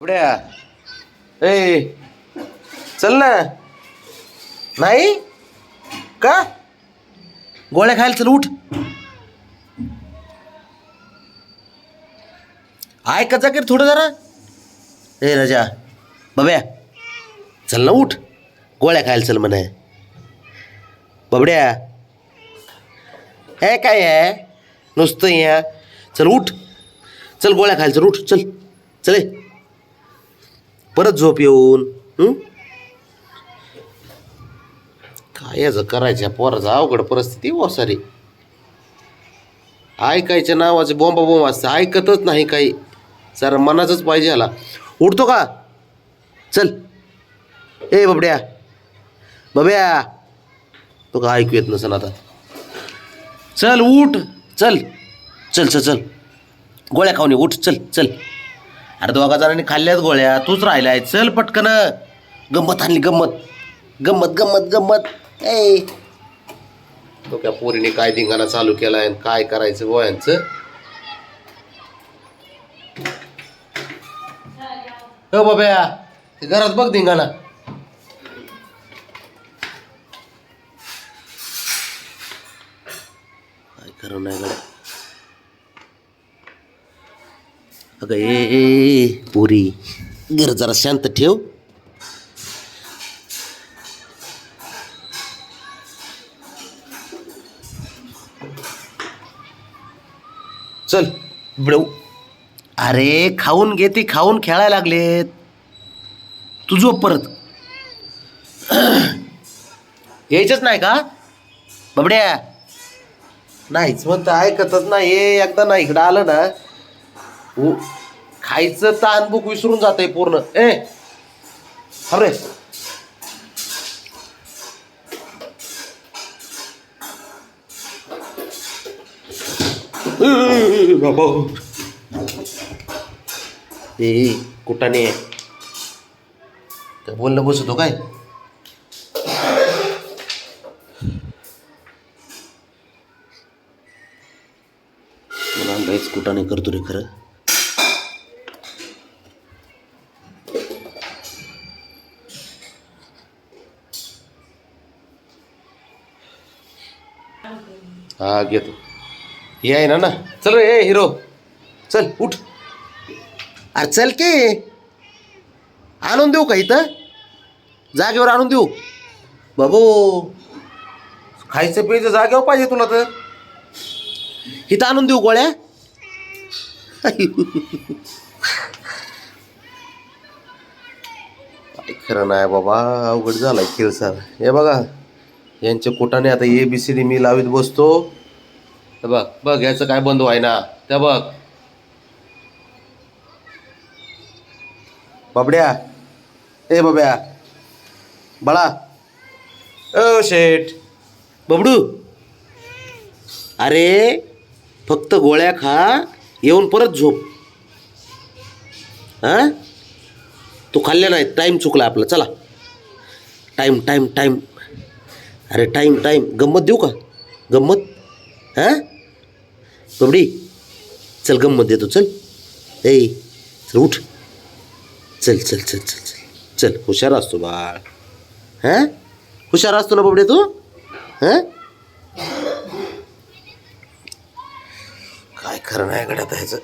बड्या ए चल ना. नाही का गोळ्या खायला चल उठ. ऐकायचा की थोडं जरा. ए राजा बब्या चल ना उठ. गोळ्या खायला चल म्हणे. बबड्या हे काय आहे नुसतं या. चल उठ चल गोळ्या खायला चल उठ चल चल ए. परत झोप येऊन काय याचं करायचं पोराचं अवघड परिस्थिती हो सारी. ऐकायच्या नावाचे बोंबा बोंब असतं ऐकतच नाही काही. जरा मनाचंच पाहिजे ह्याला. उठतो का चल. ए बबड्या बब्या तो का ऐकू येत नसन आता. चल उठ चल चल चल चल गोळ्या खाऊन ये उठ चल चल. अरे दोघा जणांनी खाल्ल्याच गोळ्या तूच राहिलाय. चल पटकन. गंमत आणली गंमत गंमत गंमत गंमत. ए तो त्या पोरीने काय धिंगाणा चालू केलाय आणि काय करायचं गोळ्यांचं. हो बाब्या ते घरात बघ धिंगाणा. काय खरं नाही गड्या. अगं ए पोरी घर जरा शांत ठेव. चल बडू. अरे खाऊन घे ती खाऊन खेळायला लागलेत. तू झोप परत. यायचंच नाही का बबड्या. नाहीच म्हणतं ऐकतच नाही. एकदा नाही इकडं आलं ना खायचं ताण बुक विसरून जात आहे पूर्ण. ए अरे बाबा ए कुठाने काय बोलणं बसतो काय. मला लयच कुठाने करतो रे खरं. हा घेतो. हे आहे ना चल रे ए हिरो चल उठ. अरे चल की आणून देऊ का इथं जागेवर आणून देऊ. बाबू खायचं प्यायचं जागेवर पाहिजे तुला तर इथं आणून देऊ गोळ्या. काय खरं नाही बाबा अवघड झालाय खेळ सारा. हे बघा यांच्या कोटाने आता ABCD मी लावीत बसतो. बघ बघ याचं काय बंद व्हाय ना. त्या बघ बबड्या ए बब्या बाळा ओ शेठ बबडू. अरे फक्त गोळ्या खा येऊन परत झोप. हां तू खाल्ल्या नाही. टाईम चुकला आपला. चला टाईम टाईम टाईम. अरे टाईम टाईम. गंमत देऊ का गंमत. हां बबडी चल गंमत देतो चल. ए चल उठ चल चल चल चल चल चल. हुशार असतो बाळ. हां हुशार असतो ना बबडे तू. हां काय खरं नाही गड्यात ह्याचं.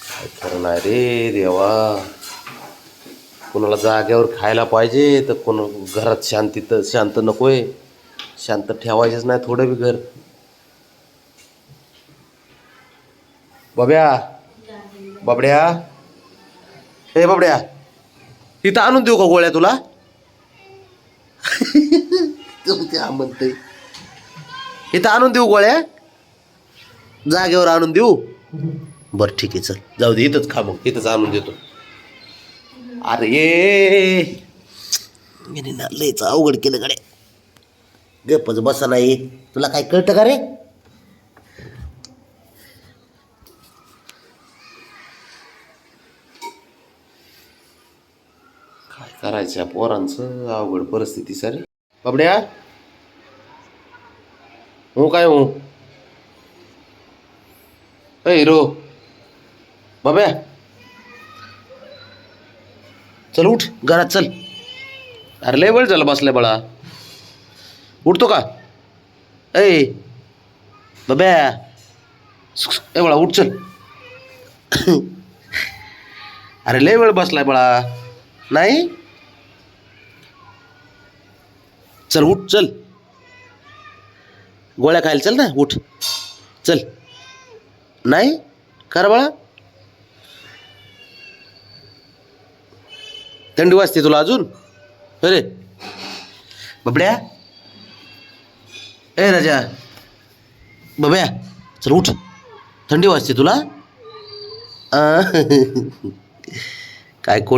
काय खरं नाही रे देवा. कोणाला जाग्यावर खायला पाहिजे तर कोण घरात शांत नकोय. शांत ठेवायचंच नाही थोडं बी घर. बब्या बबड्या हे बबड्या इथं आणून देऊ का गोळ्या तुला. त्या म्हणते इथं आणून देऊ गोळ्या जागेवर आणून देऊ. बरं ठीक आहे चल जाऊ दे इथंच खा मग इथंच आणून देतो. अरे ना लयच अवघड केलं गड्या. गपच बसा नाही. तुला काय कळतं का रे. काय करायचं पोरांचं अवघड परिस्थिती सारी. बबड्या हो काय हो ए हिरो बाब्या चल उठ घरात चल. अरे लय वेळ झाला बसलाय बाळा. उठतो का ए बाब्या ए बाळा उठ चल. अरे लय वेळ बसलाय बाळा. नाही चल उठ चल. गोळ्या खायला चल ना उठ चल. नाही कर बाळा. थंडी वाजते तुला अजून. अरे बबड्या ए राजा बब्या चल उठ. थंडी वाजते तुला. काय कोट